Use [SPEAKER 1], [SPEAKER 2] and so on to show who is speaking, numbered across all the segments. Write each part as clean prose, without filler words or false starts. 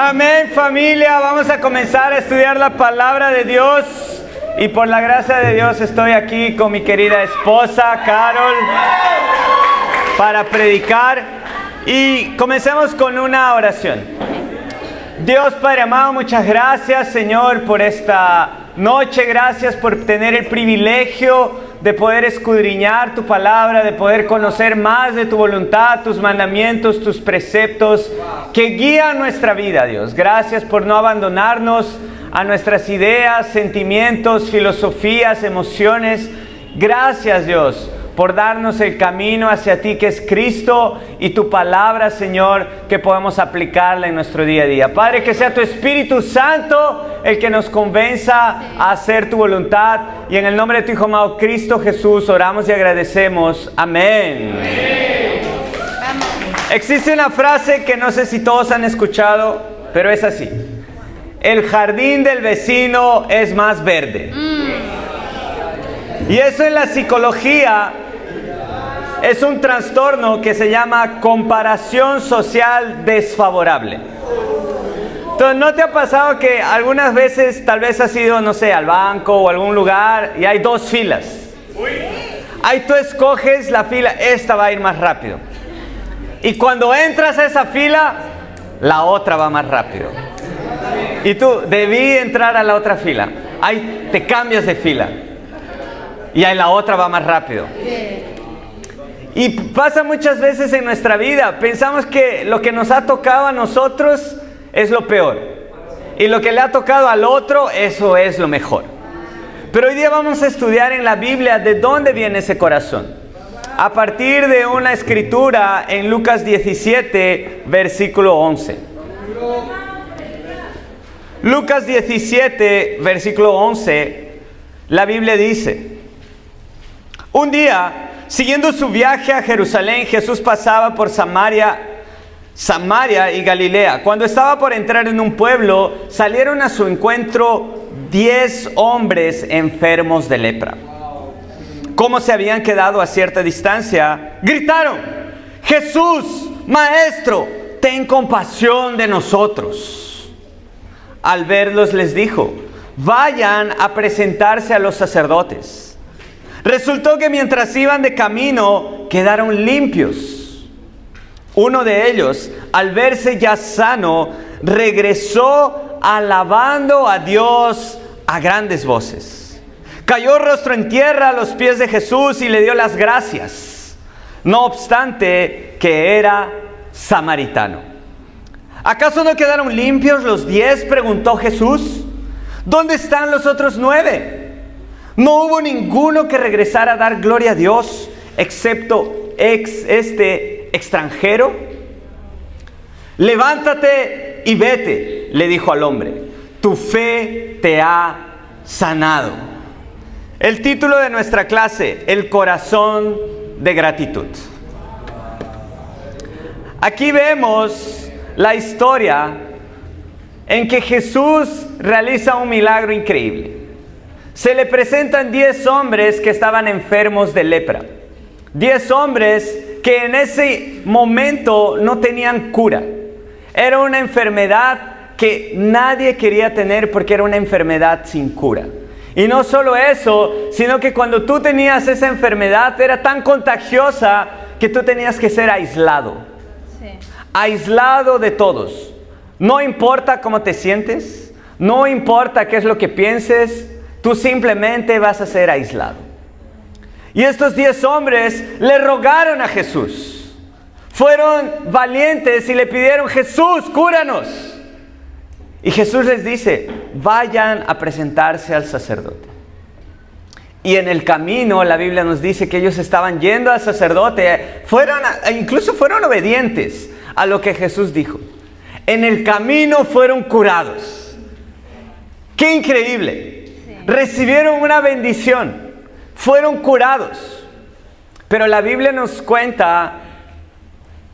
[SPEAKER 1] Amén, familia. Vamos a comenzar a estudiar la palabra de Dios. Y por la gracia de Dios estoy aquí con mi querida esposa, Carol, para predicar. Y comencemos con una oración. Dios Padre amado, muchas gracias, Señor, por esta noche. Gracias por tener el privilegio de poder escudriñar tu palabra, de poder conocer más de tu voluntad, tus mandamientos, tus preceptos que guían nuestra vida, Dios. Gracias por no abandonarnos a nuestras ideas, sentimientos, filosofías, emociones. Gracias, Dios, por darnos el camino hacia ti, que es Cristo, y tu palabra, Señor, que podemos aplicarla en nuestro día a día. Padre, que sea tu Espíritu Santo el que nos convenza a hacer tu voluntad. Y en el nombre de tu Hijo amado Cristo Jesús oramos y agradecemos. Amén. Existe una frase que no sé si todos han escuchado, pero es así: el jardín del vecino es más verde. Y eso en la psicología es un trastorno que se llama comparación social desfavorable. Entonces, ¿no te ha pasado que algunas veces tal vez has ido, no sé, al banco o a algún lugar y hay dos filas? Ahí tú escoges la fila, esta va a ir más rápido. Y cuando entras a esa fila, la otra va más rápido. Y tú, debí entrar a la otra fila. Ahí te cambias de fila. Y ahí la otra va más rápido. Y pasa muchas veces en nuestra vida. Pensamos que lo que nos ha tocado a nosotros es lo peor. Y lo que le ha tocado al otro, eso es lo mejor. Pero hoy día vamos a estudiar en la Biblia de dónde viene ese corazón. A partir de una escritura en Lucas 17, versículo 11. Lucas 17, versículo 11, la Biblia dice: un día, siguiendo su viaje a Jerusalén, Jesús pasaba por Samaria y Galilea. Cuando estaba por entrar en un pueblo, salieron a su encuentro 10 hombres enfermos de lepra. Como se habían quedado a cierta distancia, gritaron: Jesús, Maestro, ten compasión de nosotros. Al verlos les dijo: vayan a presentarse a los sacerdotes. Resultó que mientras iban de camino, quedaron limpios. Uno de ellos, al verse ya sano, regresó alabando a Dios a grandes voces. Cayó rostro en tierra a los pies de Jesús y le dio las gracias, no obstante que era samaritano. ¿Acaso no quedaron limpios los 10? Preguntó Jesús. ¿Dónde están los otros 9? ¿No hubo ninguno que regresara a dar gloria a Dios, excepto este extranjero? Levántate y vete, le dijo al hombre. Tu fe te ha sanado. El título de nuestra clase: el corazón de gratitud. Aquí vemos la historia en que Jesús realiza un milagro increíble. Se le presentan 10 hombres que estaban enfermos de lepra. 10 hombres que en ese momento no tenían cura. Era una enfermedad que nadie quería tener porque era una enfermedad sin cura. Y no solo eso, sino que cuando tú tenías esa enfermedad era tan contagiosa que tú tenías que ser aislado. Sí. Aislado de todos. No importa cómo te sientes, no importa qué es lo que pienses, tú simplemente vas a ser aislado. Y estos 10 hombres le rogaron a Jesús. Fueron valientes y le pidieron: Jesús, cúranos. Y Jesús les dice: vayan a presentarse al sacerdote. Y en el camino la Biblia nos dice que ellos estaban yendo al sacerdote. Incluso fueron obedientes a lo que Jesús dijo. En el camino fueron curados. ¡Qué increíble! Recibieron una bendición, fueron curados. Pero la Biblia nos cuenta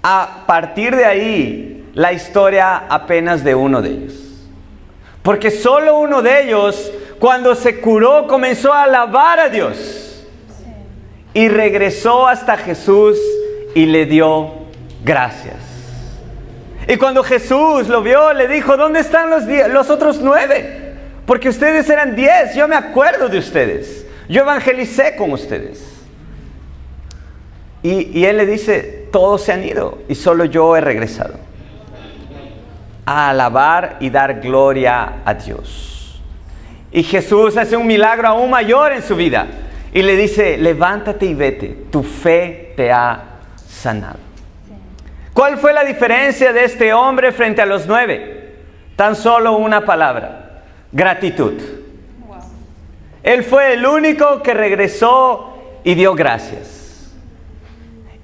[SPEAKER 1] a partir de ahí la historia apenas de uno de ellos. Porque solo uno de ellos, cuando se curó, comenzó a alabar a Dios. Y regresó hasta Jesús y le dio gracias. Y cuando Jesús lo vio, le dijo, ¿dónde están los otros 9? Porque ustedes eran 10, yo me acuerdo de ustedes. Yo evangelicé con ustedes. Y él le dice, todos se han ido y solo yo he regresado a alabar y dar gloria a Dios. Y Jesús hace un milagro aún mayor en su vida y le dice, levántate y vete, tu fe te ha sanado. ¿Cuál fue la diferencia de este hombre frente a los 9? Tan solo una palabra: gratitud. Él fue el único que regresó y dio gracias.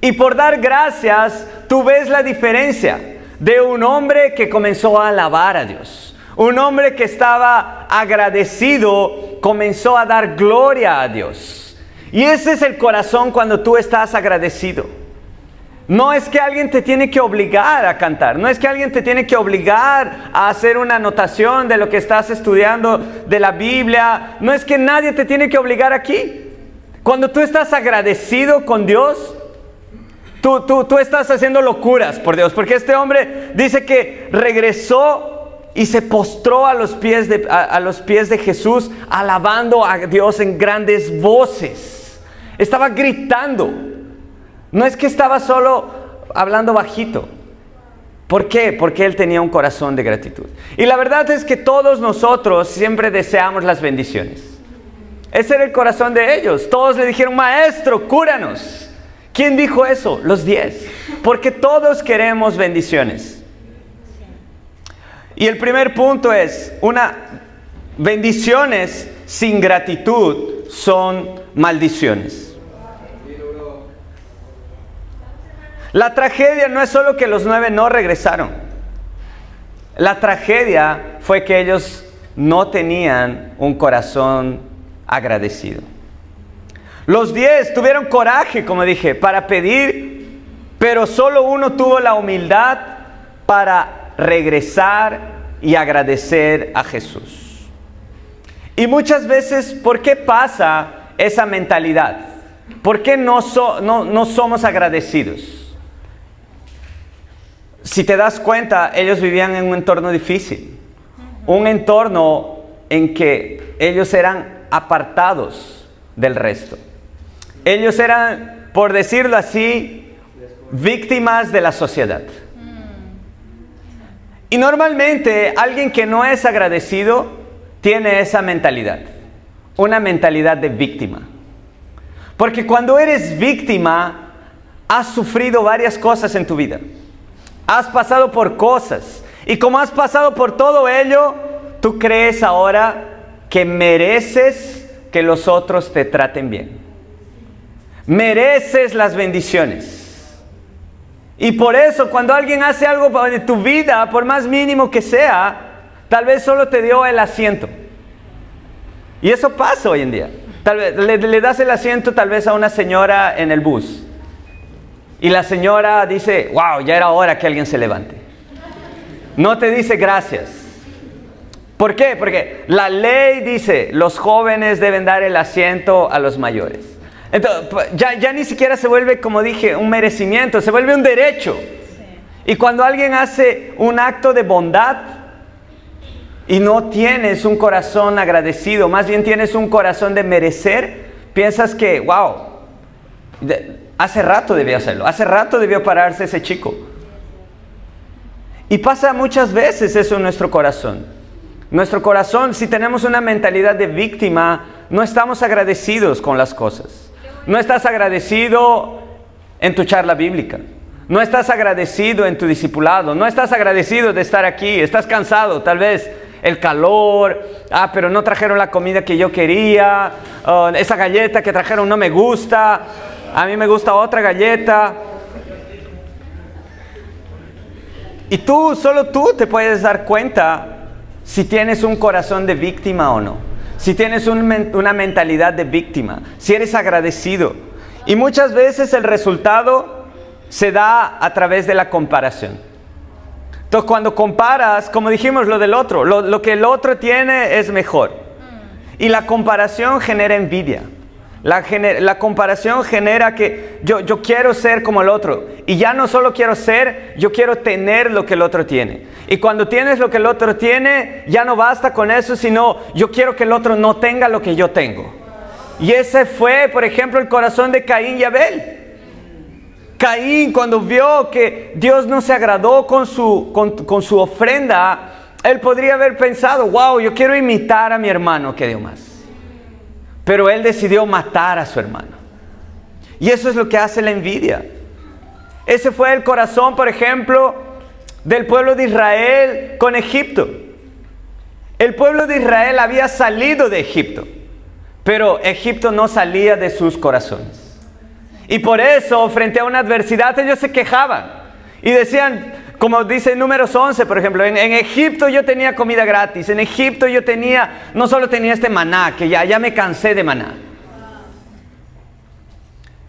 [SPEAKER 1] Y por dar gracias, tú ves la diferencia de un hombre que comenzó a alabar a Dios. Un hombre que estaba agradecido comenzó a dar gloria a Dios. Y ese es el corazón cuando tú estás agradecido. No es que alguien te tiene que obligar a cantar. No es que alguien te tiene que obligar a hacer una anotación de lo que estás estudiando de la Biblia. No es que nadie te tiene que obligar aquí. Cuando tú estás agradecido con Dios, tú estás haciendo locuras por Dios. Porque este hombre dice que regresó y se postró a los pies de Jesús, alabando a Dios en grandes voces. Estaba gritando. No es que estaba solo hablando bajito. ¿Por qué? Porque él tenía un corazón de gratitud. Y la verdad es que todos nosotros siempre deseamos las bendiciones. Ese era el corazón de ellos. Todos le dijeron, maestro, cúranos. ¿Quién dijo eso? Los 10. Porque todos queremos bendiciones. Y el primer punto es, bendiciones sin gratitud son maldiciones. La tragedia no es solo que los 9 no regresaron. La tragedia fue que ellos no tenían un corazón agradecido. Los 10 tuvieron coraje, como dije, para pedir, pero solo uno tuvo la humildad para regresar y agradecer a Jesús. Y muchas veces, ¿por qué pasa esa mentalidad? ¿Por qué no somos agradecidos? Si te das cuenta, ellos vivían en un entorno difícil. Un entorno en que ellos eran apartados del resto. Ellos eran, por decirlo así, víctimas de la sociedad. Y normalmente alguien que no es agradecido tiene esa mentalidad. Una mentalidad de víctima. Porque cuando eres víctima, has sufrido varias cosas en tu vida. Has pasado por cosas. Y como has pasado por todo ello, tú crees ahora que mereces que los otros te traten bien. Mereces las bendiciones. Y por eso cuando alguien hace algo de tu vida, por más mínimo que sea, tal vez solo te dio el asiento. Y eso pasa hoy en día. Tal vez le das el asiento tal vez a una señora en el bus. Y la señora dice, wow, ya era hora que alguien se levante. No te dice gracias. ¿Por qué? Porque la ley dice, los jóvenes deben dar el asiento a los mayores. Entonces, ya ni siquiera se vuelve, como dije, un merecimiento, se vuelve un derecho. Sí. Y cuando alguien hace un acto de bondad y no tienes un corazón agradecido, más bien tienes un corazón de merecer, piensas que, wow, hace rato debió hacerlo, hace rato debió pararse ese chico. Y pasa muchas veces eso en nuestro corazón. Nuestro corazón, si tenemos una mentalidad de víctima, no estamos agradecidos con las cosas. No estás agradecido en tu charla bíblica. No estás agradecido en tu discipulado. No estás agradecido de estar aquí. Estás cansado, tal vez el calor. Pero no trajeron la comida que yo quería. Esa galleta que trajeron no me gusta. A mí me gusta otra galleta. Y solo tú te puedes dar cuenta si tienes un corazón de víctima o no. Si tienes una mentalidad de víctima. Si eres agradecido. Y muchas veces el resultado se da a través de la comparación. Entonces cuando comparas, como dijimos lo del otro, lo que el otro tiene es mejor. Y la comparación genera envidia. La comparación genera que yo quiero ser como el otro. Y ya no solo quiero ser, yo quiero tener lo que el otro tiene. Y cuando tienes lo que el otro tiene, ya no basta con eso, sino yo quiero que el otro no tenga lo que yo tengo. Y ese fue, por ejemplo, el corazón de Caín y Abel. Caín, cuando vio que Dios no se agradó con su ofrenda, él podría haber pensado, wow, yo quiero imitar a mi hermano que dio más. Pero él decidió matar a su hermano. Y eso es lo que hace la envidia. Ese fue el corazón, por ejemplo, del pueblo de Israel con Egipto. El pueblo de Israel había salido de Egipto, pero Egipto no salía de sus corazones. Y por eso, frente a una adversidad, ellos se quejaban. Y decían, como dice en Números 11, por ejemplo, en Egipto yo tenía comida gratis. En Egipto yo no solo tenía este maná, que ya me cansé de maná.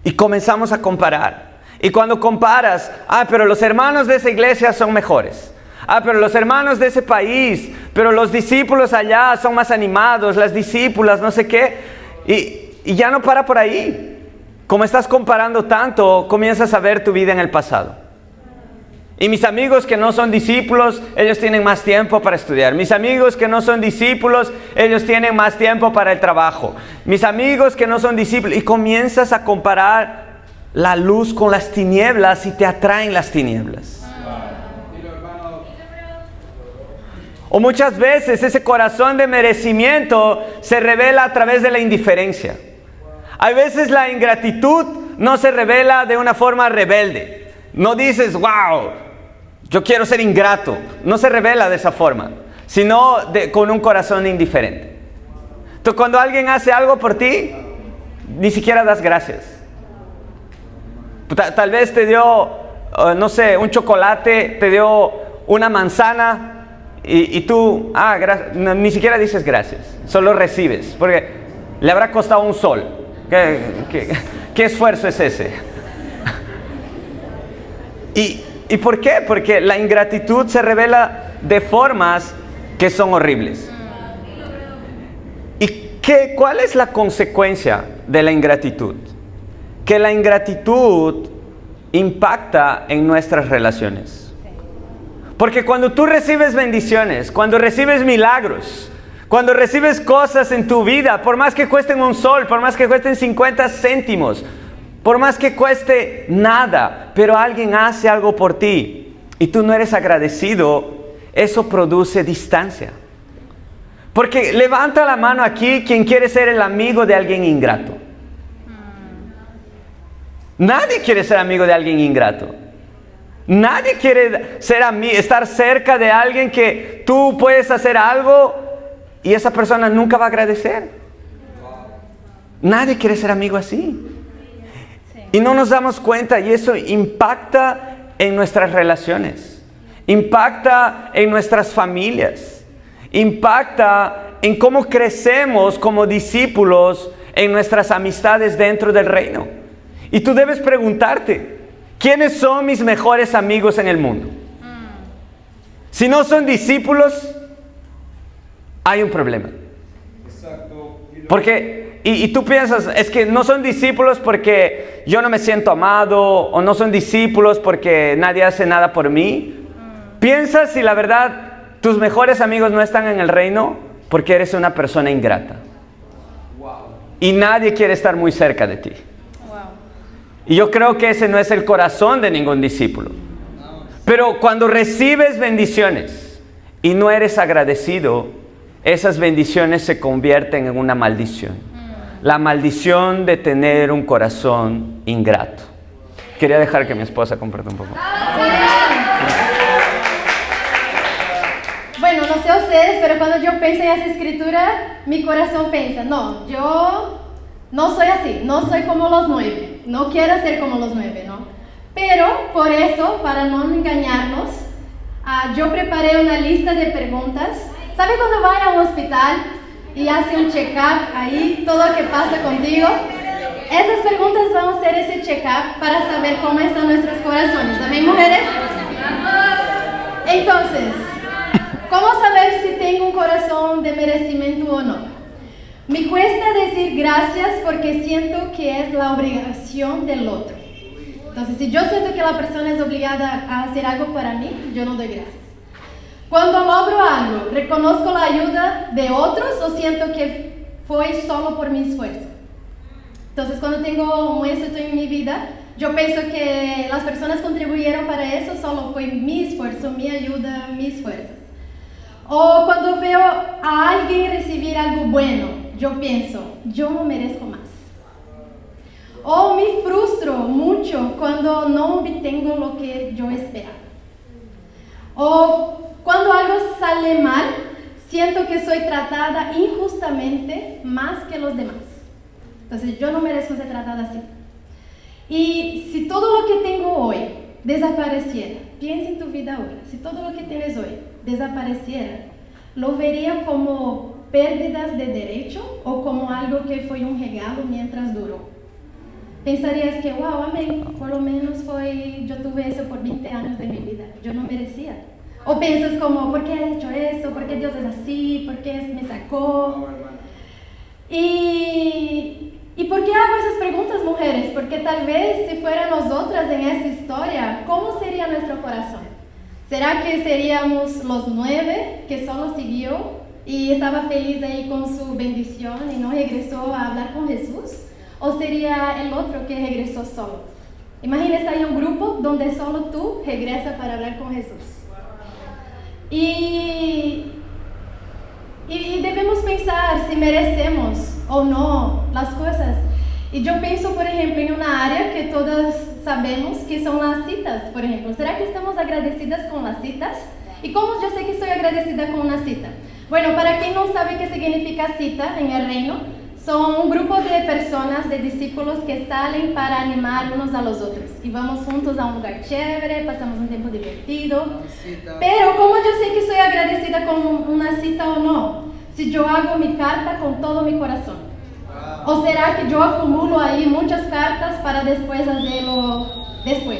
[SPEAKER 1] Y comenzamos a comparar. Y cuando comparas, pero los hermanos de esa iglesia son mejores. Pero los hermanos de ese país, pero los discípulos allá son más animados, las discípulas, no sé qué. Y ya no para por ahí. Como estás comparando tanto, comienzas a ver tu vida en el pasado. Y mis amigos que no son discípulos, ellos tienen más tiempo para estudiar. Mis amigos que no son discípulos, ellos tienen más tiempo para el trabajo. Mis amigos que no son discípulos, y comienzas a comparar la luz con las tinieblas y te atraen las tinieblas. O muchas veces ese corazón de merecimiento se revela a través de la indiferencia. Hay veces la ingratitud no se revela de una forma rebelde. No dices, wow, yo quiero ser ingrato. No se revela de esa forma, sino con un corazón indiferente. Entonces, cuando alguien hace algo por ti, ni siquiera das gracias. Tal vez te dio, no sé, un chocolate, te dio una manzana y tú, ni siquiera dices gracias. Solo recibes, porque le habrá costado un sol. ¿Qué esfuerzo es ese? ¿Y por qué? Porque la ingratitud se revela de formas que son horribles. ¿Y cuál es la consecuencia de la ingratitud? Que la ingratitud impacta en nuestras relaciones. Porque cuando tú recibes bendiciones, cuando recibes milagros, cuando recibes cosas en tu vida, por más que cuesten un sol, por más que cuesten 50 céntimos, por más que cueste nada, pero alguien hace algo por ti y tú no eres agradecido, eso produce distancia. Porque levanta la mano aquí quien quiere ser el amigo de alguien ingrato. Nadie quiere ser amigo de alguien ingrato. Nadie quiere estar cerca de alguien que tú puedes hacer algo y esa persona nunca va a agradecer. Nadie quiere ser amigo así. Y no nos damos cuenta, y eso impacta en nuestras relaciones, impacta en nuestras familias, impacta en cómo crecemos como discípulos en nuestras amistades dentro del reino. Y tú debes preguntarte, ¿quiénes son mis mejores amigos en el mundo? Si no son discípulos, hay un problema. Porque, y tú piensas, es que no son discípulos porque yo no me siento amado, o no son discípulos porque nadie hace nada por mí. Piensa si la verdad tus mejores amigos no están en el reino porque eres una persona ingrata. Y nadie quiere estar muy cerca de ti. Y yo creo que ese no es el corazón de ningún discípulo. Pero cuando recibes bendiciones y no eres agradecido, esas bendiciones se convierten en una maldición. La maldición de tener un corazón ingrato. Quería dejar que mi esposa comparta un poco.
[SPEAKER 2] Bueno, no sé ustedes, pero cuando yo pienso en esa escritura, mi corazón piensa, no, yo no soy así, no soy como los 9, no quiero ser como los 9, ¿no? Pero por eso, para no engañarnos, yo preparé una lista de preguntas. ¿Sabe cuando va a un hospital y hace un check-up ahí, todo lo que pasa contigo? Esas preguntas van a hacer ese check-up para saber cómo están nuestros corazones. ¿También, mujeres? Entonces, ¿cómo saber si tengo un corazón de merecimiento o no? Me cuesta decir gracias porque siento que es la obligación del otro. Entonces, si yo siento que la persona es obligada a hacer algo para mí, yo no doy gracias. Cuando logro algo, ¿reconozco la ayuda de otros o siento que fue solo por mi esfuerzo? Entonces, cuando tengo un éxito en mi vida, yo pienso que las personas contribuyeron para eso, solo fue mi esfuerzo, mi ayuda, mis fuerzas. O cuando veo a alguien recibir algo bueno, yo pienso, yo no merezco más. O me frustro mucho cuando no obtengo lo que yo esperaba. O cuando algo sale mal, siento que soy tratada injustamente más que los demás. Entonces yo no merezco ser tratada así. Y si todo lo que tengo hoy desapareciera, piensa en tu vida ahora, si todo lo que tienes hoy desapareciera, ¿lo vería como pérdidas de derecho o como algo que fue un regalo mientras duró? Pensarías que, wow, amén, por lo menos yo tuve eso por 20 años de mi vida, yo no merecía. O piensas como, ¿por qué has hecho eso? ¿Por qué Dios es así? ¿Por qué me sacó? ¿Y por qué hago esas preguntas, mujeres? Porque tal vez si fueran nosotras en esa historia, ¿cómo sería nuestro corazón? ¿Será que seríamos los 9 que solo siguió y estaba feliz ahí con su bendición y no regresó a hablar con Jesús? ¿O sería el otro que regresó solo? Imagínese ahí un grupo donde solo tú regresas para hablar con Jesús. Y debemos pensar si merecemos o no las cosas. Y yo pienso, por ejemplo, en una área que todas sabemos que son las citas, por ejemplo. ¿Será que estamos agradecidas con las citas? ¿Y cómo yo sé que estoy agradecida con una cita? Bueno, para quien no sabe qué significa cita en el reino, son un grupo de personas, de discípulos que salen para animar unos a los otros. Y vamos juntos a un lugar chévere, pasamos un tiempo divertido. Pero ¿cómo yo sé que estoy agradecida con una cita o no? Si yo hago mi carta con todo mi corazón. ¿O será que yo acumulo ahí muchas cartas para después hacerlo después?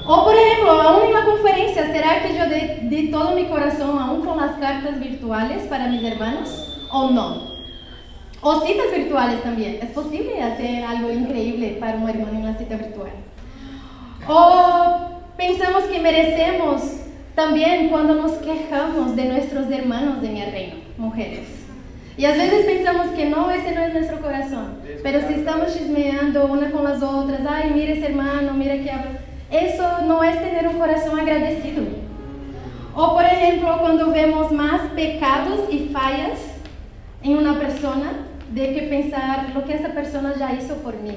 [SPEAKER 2] O por ejemplo, aún en la conferencia, ¿será que yo di todo mi corazón aún con las cartas virtuales para mis hermanos? ¿O no? O citas virtuales también. Es posible hacer algo increíble para un hermano en la cita virtual. O pensamos que merecemos también cuando nos quejamos de nuestros hermanos en el reino, mujeres. Y a veces pensamos que no, ese no es nuestro corazón. Pero si estamos chismeando una con las otras, ay, mira ese hermano, mira que habla. Eso no es tener un corazón agradecido. O por ejemplo, cuando vemos más pecados y fallas en una persona, de que pensar lo que esa persona ya hizo por mí.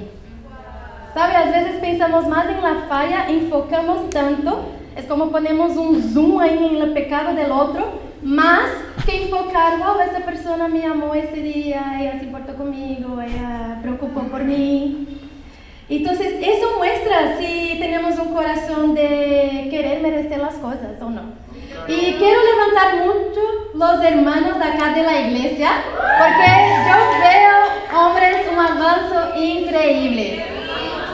[SPEAKER 2] ¿Sabe? A veces pensamos más en la falla, enfocamos tanto, es como ponemos un zoom ahí en el pecado del otro, más que enfocar, wow, esa persona me amó ese día, ella se importó conmigo, ella preocupó por mí. Entonces, eso muestra si tenemos un corazón de querer merecer las cosas o no. Y quiero levantar mucho los hermanos acá de la iglesia, porque yo veo hombres un avance increíble,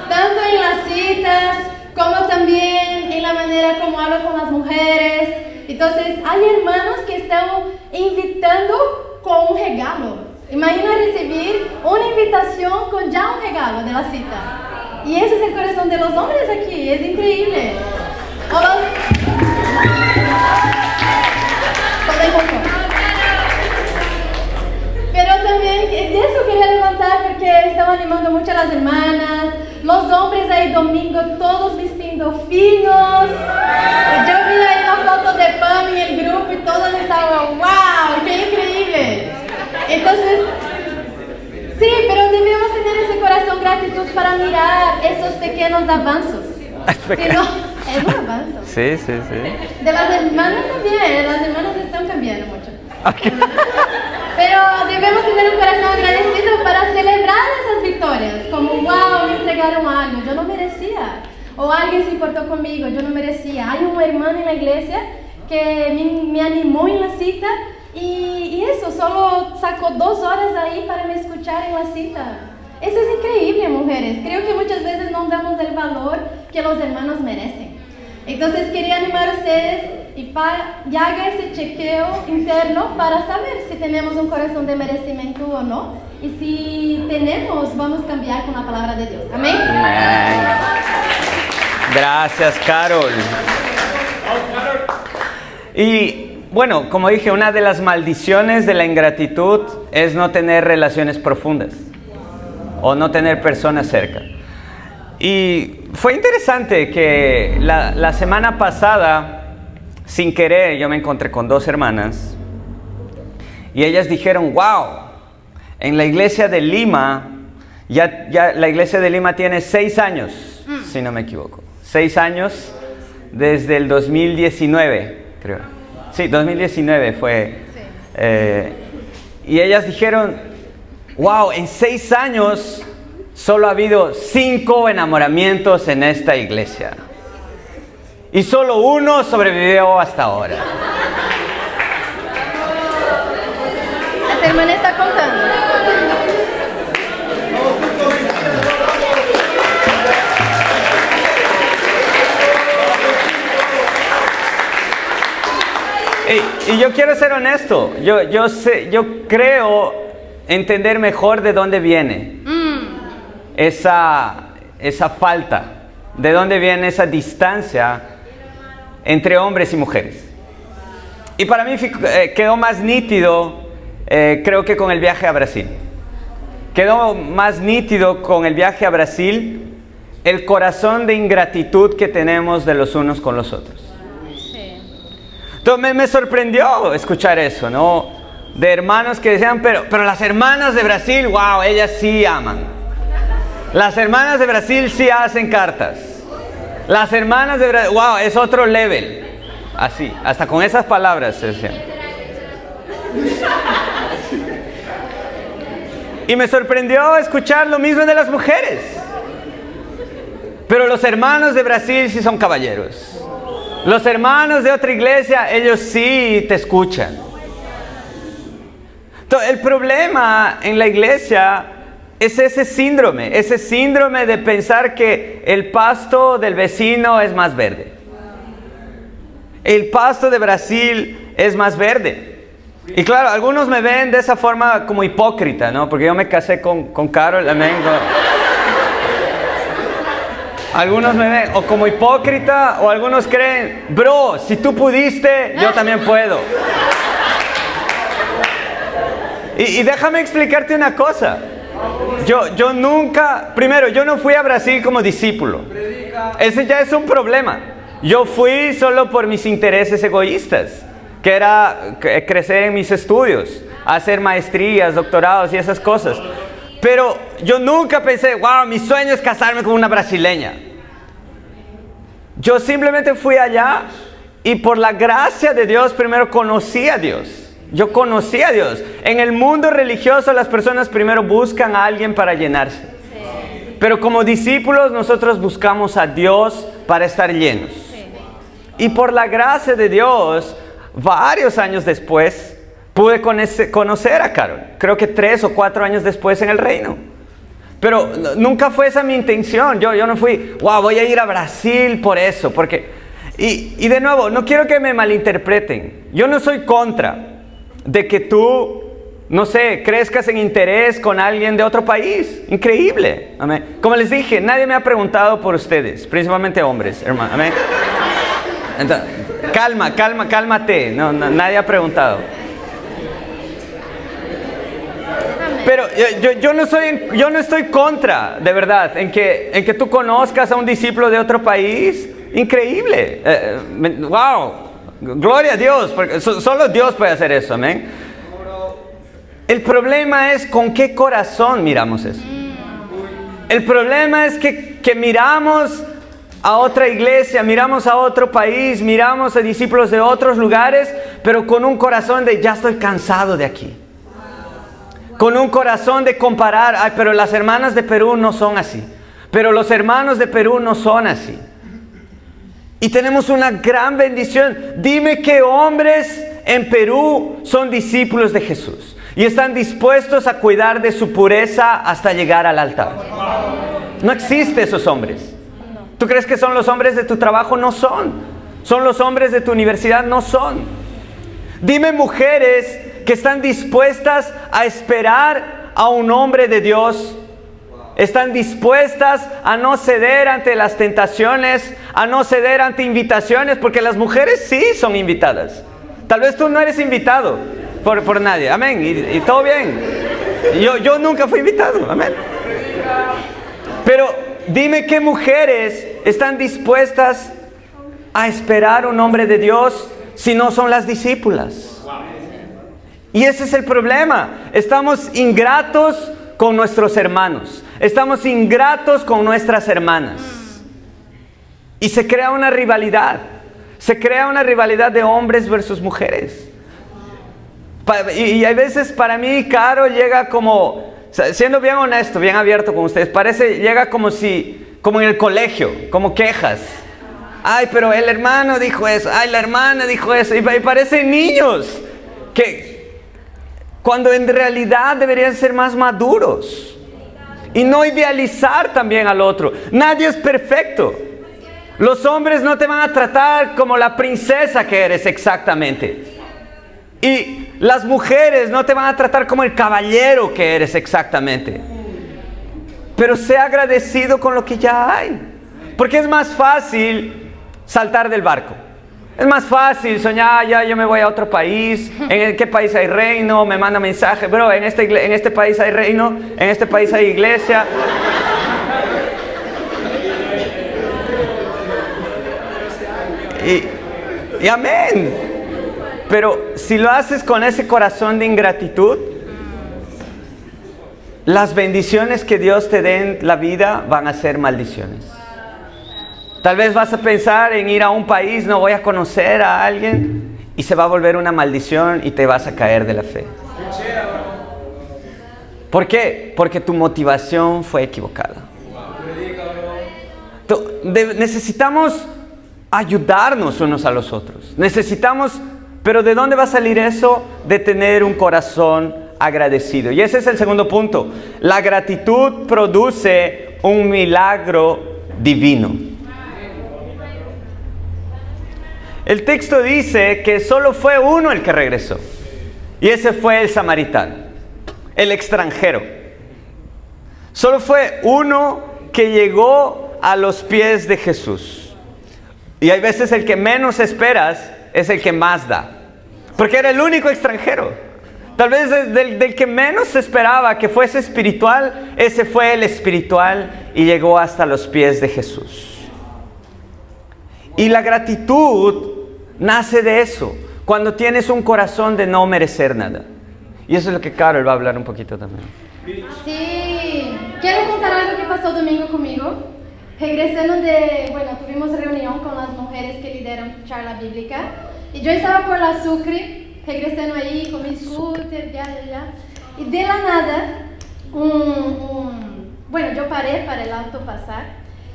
[SPEAKER 2] tanto en las citas como también en la manera como hablo con las mujeres. Entonces hay hermanos que están invitando con un regalo. Imagina recibir una invitación con ya un regalo de la cita. Y ese es el corazón de los hombres aquí, es increíble. Pero también de eso quería levantar porque están animando mucho a las hermanas, los hombres ahí domingo todos vistiendo finos. Yo vi ahí una foto de Pam en el grupo y todos estaban, wow, qué increíble. Entonces, sí, pero debemos tener ese corazón gratitud para mirar esos pequeños avances. Si no, es un avance.
[SPEAKER 1] Sí, sí, sí.
[SPEAKER 2] De las hermanas también, las hermanas están cambiando mucho. Okay. Pero debemos tener un corazón agradecido para celebrar esas victorias, como wow, me entregaron algo, yo no merecía, o alguien se importó conmigo, yo no merecía. Hay un hermano en la iglesia que me animó en la cita y eso, solo sacó 2 horas ahí para me escuchar en la cita. Eso es increíble, mujeres. Creo que muchas veces no damos el valor que los hermanos merecen. Entonces quería animar a ustedes y haga ese chequeo interno para saber si tenemos un corazón de merecimiento o no. Y si tenemos, vamos a cambiar con la palabra de Dios. Amén.
[SPEAKER 1] Amén. Gracias, Carol. Y bueno, como dije, una de las maldiciones de la ingratitud es no tener relaciones profundas o no tener personas cerca. Y fue interesante que la semana pasada, sin querer, yo me encontré con dos hermanas y ellas dijeron, wow, en la iglesia de Lima, ya la iglesia de Lima tiene 6 años, si no me equivoco, 6 años desde el 2019, creo. Sí, 2019 fue. Y ellas dijeron, wow, en 6 años solo ha habido 5 enamoramientos en esta iglesia. Y solo 1 sobrevivió hasta ahora.
[SPEAKER 2] La hermana está contando.
[SPEAKER 1] Y yo quiero ser honesto. Yo creo entender mejor de dónde viene esa falta, de dónde viene esa distancia entre hombres y mujeres. Y para mí quedó más nítido, creo que con el viaje a Brasil. Quedó más nítido con el viaje a Brasil el corazón de ingratitud que tenemos de los unos con los otros. Entonces me sorprendió escuchar eso, ¿no? De hermanos que decían, pero las hermanas de Brasil, wow, ellas sí aman. Las hermanas de Brasil sí hacen cartas. Las hermanas de Brasil, wow, es otro level. Así, hasta con esas palabras se decían. Y me sorprendió escuchar lo mismo de las mujeres. Pero los hermanos de Brasil sí son caballeros. Los hermanos de otra iglesia, ellos sí te escuchan. Entonces, el problema en la iglesia es ese síndrome de pensar que el pasto del vecino es más verde. El pasto de Brasil es más verde. Y claro, algunos me ven de esa forma como hipócrita, ¿no? Porque yo me casé con Carol, amén. Algunos me ven o como hipócrita o algunos creen, bro, si tú pudiste, yo también puedo. Y déjame explicarte una cosa. Yo nunca, primero, yo no fui a Brasil como discípulo. Ese ya es un problema. Yo fui solo por mis intereses egoístas, que era crecer en mis estudios, hacer maestrías, doctorados y esas cosas. Pero yo nunca pensé, wow, mi sueño es casarme con una brasileña. Yo simplemente fui allá y por la gracia de Dios primero conocí a Dios. Yo conocí a Dios. En el mundo religioso las personas primero buscan a alguien para llenarse. Sí. Pero como discípulos nosotros buscamos a Dios para estar llenos. Sí. Y por la gracia de Dios, varios años después, pude conocer a Carol. Creo que 3 o 4 años después en el reino. Pero nunca fue esa mi intención. Yo no fui, wow, voy a ir a Brasil por eso. Y de nuevo, no quiero que me malinterpreten. Yo no soy contra de que tú, no sé, crezcas en interés con alguien de otro país. Increíble. Amén. Como les dije, nadie me ha preguntado por ustedes, principalmente hombres, hermano. Amén. Entonces, cálmate. No, nadie ha preguntado. Pero yo no estoy contra, de verdad, en que tú conozcas a un discípulo de otro país. Increíble. Wow. Gloria a Dios, porque solo Dios puede hacer eso, amén. El problema es con qué corazón miramos eso. El problema es que miramos a otra iglesia, miramos a otro país, miramos a discípulos de otros lugares, pero con un corazón de ya estoy cansado de aquí. Con un corazón de comparar, ay, pero las hermanas de Perú no son así. Pero los hermanos de Perú no son así. Y tenemos una gran bendición. Dime qué hombres en Perú son discípulos de Jesús y están dispuestos a cuidar de su pureza hasta llegar al altar. No existen esos hombres. ¿Tú crees que son los hombres de tu trabajo? No son. ¿Son los hombres de tu universidad? No son. Dime mujeres que están dispuestas a esperar a un hombre de Dios. Están dispuestas a no ceder ante las tentaciones, a no ceder ante invitaciones, porque las mujeres sí son invitadas. Tal vez tú no eres invitado por nadie, amén, y todo bien. Yo nunca fui invitado, amén. Pero dime qué mujeres están dispuestas a esperar un hombre de Dios si no son las discípulas. Y ese es el problema. Estamos ingratos con nuestros hermanos. Estamos ingratos con nuestras hermanas. Y se crea una rivalidad. Se crea una rivalidad de hombres versus mujeres. Y a veces para mí, Caro llega como, siendo bien honesto, bien abierto con ustedes, llega como en el colegio, como quejas. Ay, pero el hermano dijo eso, ay, la hermana dijo eso. Y parecen niños que cuando en realidad deberían ser más maduros. Y no idealizar también al otro. Nadie es perfecto. Los hombres no te van a tratar como la princesa que eres exactamente. Y las mujeres no te van a tratar como el caballero que eres exactamente. Pero sea agradecido con lo que ya hay. Porque es más fácil saltar del barco. Es más fácil soñar, ya yo me voy a otro país. ¿En qué país hay reino? Me manda mensaje. Bro, en este país hay reino. En este país hay iglesia. Y amén. Pero si lo haces con ese corazón de ingratitud, las bendiciones que Dios te dé en la vida van a ser maldiciones. Tal vez vas a pensar en ir a un país, no voy a conocer a alguien, y se va a volver una maldición y te vas a caer de la fe. ¿Por qué? Porque tu motivación fue equivocada. Necesitamos ayudarnos unos a los otros. Pero ¿de dónde va a salir eso? De tener un corazón agradecido. Y ese es el segundo punto. La gratitud produce un milagro divino. El texto dice que solo fue uno el que regresó. Y ese fue el samaritano, el extranjero. Solo fue uno que llegó a los pies de Jesús. Y hay veces el que menos esperas es el que más da. Porque era el único extranjero. Tal vez del que menos se esperaba que fuese espiritual, ese fue el espiritual y llegó hasta los pies de Jesús. Y la gratitud nace de eso, cuando tienes un corazón de no merecer nada. Y eso es lo que Carol va a hablar un poquito también.
[SPEAKER 2] Sí, quiero contar algo que pasó domingo conmigo. Regresando tuvimos reunión con las mujeres que lideran charla bíblica. Y yo estaba por la Sucre, regresando ahí con mi scooter, ya. Y de la nada, yo paré para el auto pasar.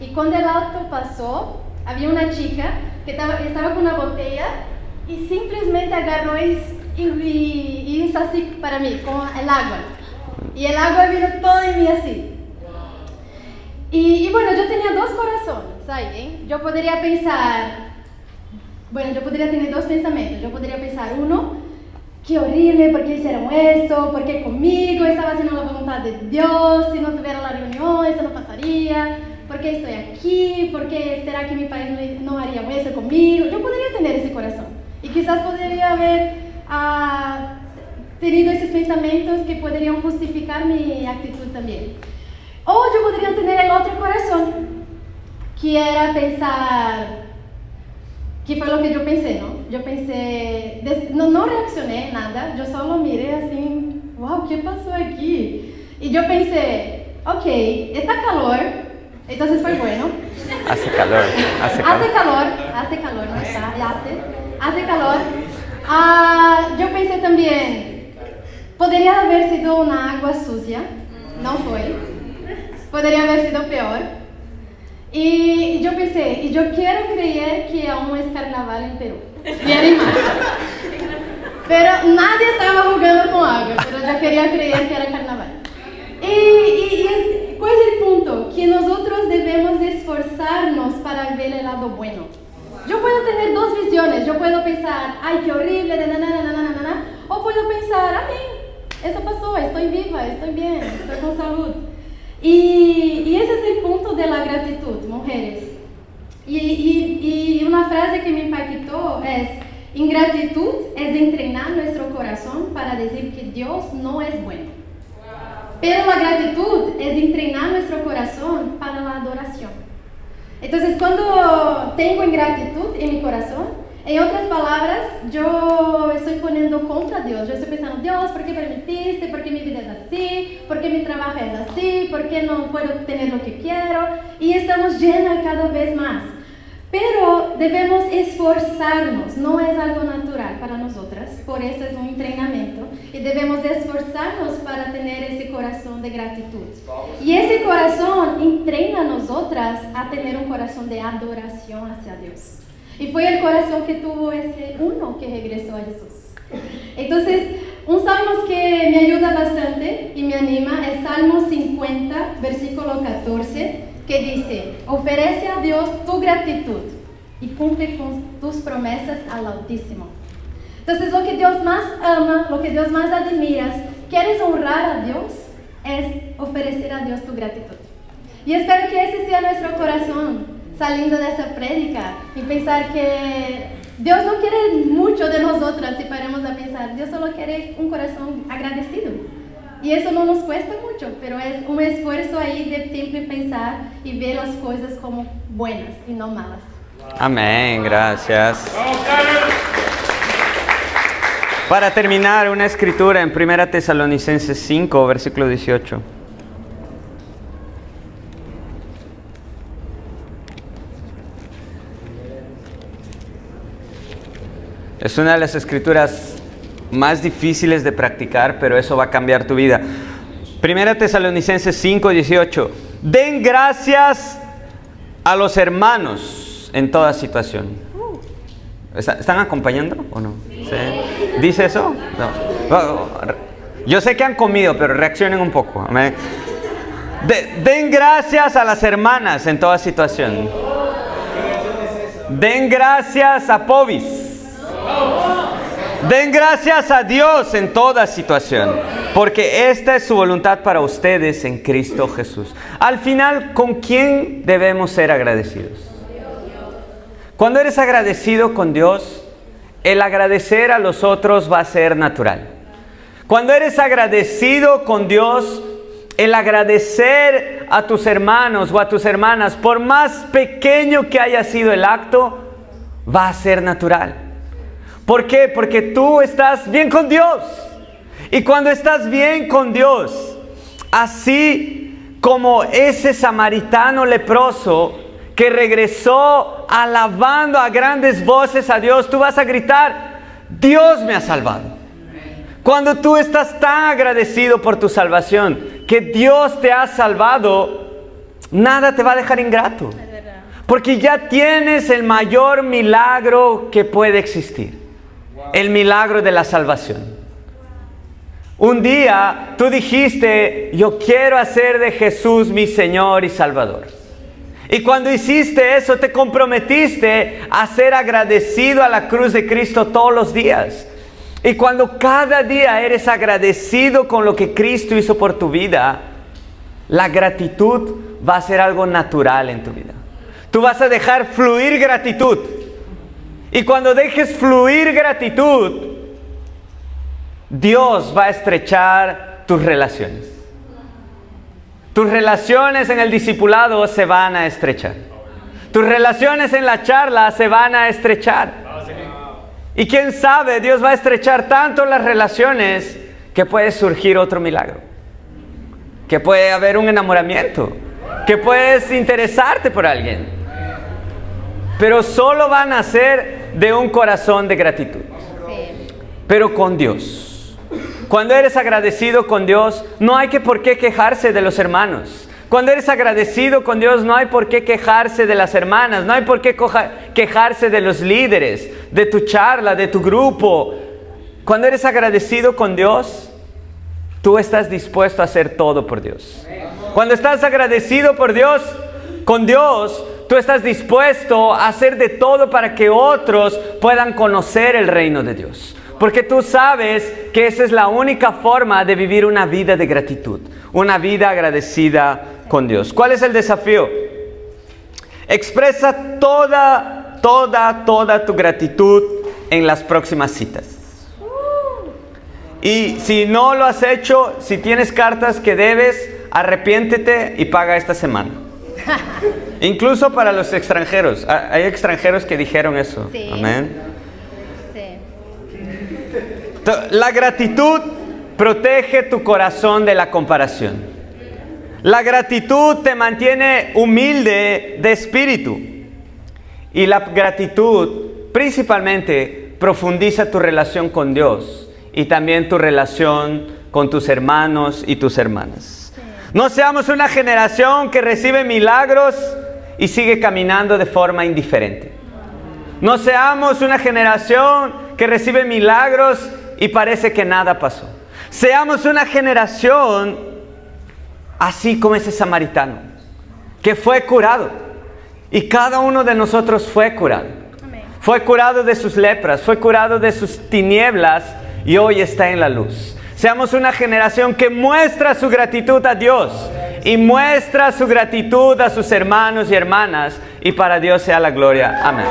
[SPEAKER 2] Y cuando el auto pasó, había una chica que estaba con una botella y simplemente agarró y hizo así para mí, con el agua. Y el agua vino todo en mí así. Y yo tenía dos corazones, ¿saben? Yo podría tener dos pensamientos. Yo podría pensar, uno, qué horrible, ¿por qué hicieron eso? ¿Por qué conmigo? Estaba haciendo la voluntad de Dios, si no tuviera la reunión, eso no pasaría. ¿Por qué estoy aquí? ¿Por qué será que mi país no haría eso conmigo? Yo podría tener ese corazón. Y quizás podría haber tenido esos pensamientos que podrían justificar mi actitud también. O yo podría tener el otro corazón, que era pensar, que fue lo que yo pensé, ¿no? Yo pensé, no reaccioné nada, yo solo miré así, wow, ¿qué pasó aquí? Y yo pensé, ok, está calor, entonces fue bueno.
[SPEAKER 1] Hace calor.
[SPEAKER 2] Hace calor, no está, hace calor. Yo pensé también, podría haber sido una agua sucia, no fue. Podría haber sido peor. Y yo pensé, y yo quiero creer que aún es carnaval en Perú. Bien más. Pero nadie estaba jugando con agua, pero yo quería creer que era carnaval. ¿Cuál es el punto? que nosotros debemos esforzarnos para ver el lado bueno. Yo puedo tener dos visiones, yo puedo pensar, ay, qué horrible, o puedo pensar, amén, eso pasó, estoy viva, estoy bien, estoy con salud. Y ese es el punto de la gratitud, mujeres. Y una frase que me impactó es, ingratitud es entrenar nuestro corazón para decir que Dios no es bueno. Pero la gratitud es entrenar nuestro corazón para la adoración. Entonces, cuando tengo ingratitud en mi corazón, en otras palabras, yo estoy poniendo contra Dios. Yo estoy pensando, Dios, ¿por qué permitiste? ¿Por qué mi vida es así? ¿Por qué mi trabajo es así? ¿Por qué no puedo tener lo que quiero? Y estamos llenos cada vez más. Pero debemos esforzarnos, no es algo natural para nosotras, por eso es un entrenamiento y debemos esforzarnos para tener ese corazón de gratitud. Y ese corazón entrena a nosotras a tener un corazón de adoración hacia Dios. Y fue el corazón que tuvo ese uno que regresó a Jesús. Entonces, un salmo que me ayuda bastante y me anima es Salmo 50, versículo 14. Que dice, ofrece a Dios tu gratitud y cumple con tus promesas al Altísimo. Entonces, lo que Dios más ama, lo que Dios más admira, quieres honrar a Dios, es ofrecer a Dios tu gratitud. Y espero que ese sea nuestro corazón saliendo de esa prédica y pensar que Dios no quiere mucho de nosotras si paramos a pensar, Dios solo quiere un corazón agradecido. Y eso no nos cuesta mucho, pero es un esfuerzo ahí de siempre pensar y ver las cosas como buenas y no malas.
[SPEAKER 1] Amén, gracias. Para terminar, una escritura en 1 Tesalonicenses 5, versículo 18. Es una de las escrituras más difíciles de practicar, pero eso va a cambiar tu vida. 1 Tesalonicenses 5, 18. Den gracias a los hermanos en toda situación. ¿Están acompañando o no? ¿Sí? ¿Dice eso? No. Yo sé que han comido, pero reaccionen un poco. Amén. Den gracias a las hermanas en toda situación. Den gracias a Povis. Den gracias a Dios en toda situación, porque esta es su voluntad para ustedes en Cristo Jesús. Al final, ¿con quién debemos ser agradecidos? Cuando eres agradecido con Dios, el agradecer a los otros va a ser natural. Cuando eres agradecido con Dios, el agradecer a tus hermanos o a tus hermanas, por más pequeño que haya sido el acto, va a ser natural. ¿Por qué? Porque tú estás bien con Dios. Y cuando estás bien con Dios, así como ese samaritano leproso que regresó alabando a grandes voces a Dios, tú vas a gritar, Dios me ha salvado. Cuando tú estás tan agradecido por tu salvación, que Dios te ha salvado, nada te va a dejar ingrato. Porque ya tienes el mayor milagro que puede existir. El milagro de la salvación. Un día tú dijiste, yo quiero hacer de Jesús mi Señor y Salvador. Y cuando hiciste eso, te comprometiste a ser agradecido a la cruz de Cristo todos los días. Y cuando cada día eres agradecido con lo que Cristo hizo por tu vida, la gratitud va a ser algo natural en tu vida. Tú vas a dejar fluir gratitud. Y cuando dejes fluir gratitud, Dios va a estrechar tus relaciones. Tus relaciones en el discipulado se van a estrechar. Tus relaciones en la charla se van a estrechar. Y quién sabe, Dios va a estrechar tanto las relaciones que puede surgir otro milagro. Que puede haber un enamoramiento. Que puedes interesarte por alguien. Pero solo van a ser de un corazón de gratitud. Pero con Dios. Cuando eres agradecido con Dios, no hay por qué quejarse de los hermanos. Cuando eres agradecido con Dios, no hay por qué quejarse de las hermanas. No hay por qué quejarse de los líderes, de tu charla, de tu grupo. Cuando eres agradecido con Dios, tú estás dispuesto a hacer todo por Dios. Cuando estás agradecido por Dios, con Dios, tú estás dispuesto a hacer de todo para que otros puedan conocer el reino de Dios. Porque tú sabes que esa es la única forma de vivir una vida de gratitud, una vida agradecida con Dios. ¿Cuál es el desafío? Expresa toda tu gratitud en las próximas citas. Y si no lo has hecho, si tienes cartas que debes, arrepiéntete y paga esta semana. Incluso para los extranjeros. Hay extranjeros que dijeron eso.
[SPEAKER 2] Sí.
[SPEAKER 1] Amén.
[SPEAKER 2] Sí.
[SPEAKER 1] La gratitud protege tu corazón de la comparación. La gratitud te mantiene humilde de espíritu. Y la gratitud principalmente profundiza tu relación con Dios y también tu relación con tus hermanos y tus hermanas. No seamos una generación que recibe milagros y sigue caminando de forma indiferente. No seamos una generación que recibe milagros y parece que nada pasó. Seamos una generación así como ese samaritano, que fue curado. Y cada uno de nosotros fue curado.
[SPEAKER 2] Amén.
[SPEAKER 1] Fue curado de sus lepras, fue curado de sus tinieblas y hoy está en la luz. Seamos una generación que muestra su gratitud a Dios y muestra su gratitud a sus hermanos y hermanas, y para Dios sea la gloria. Amén.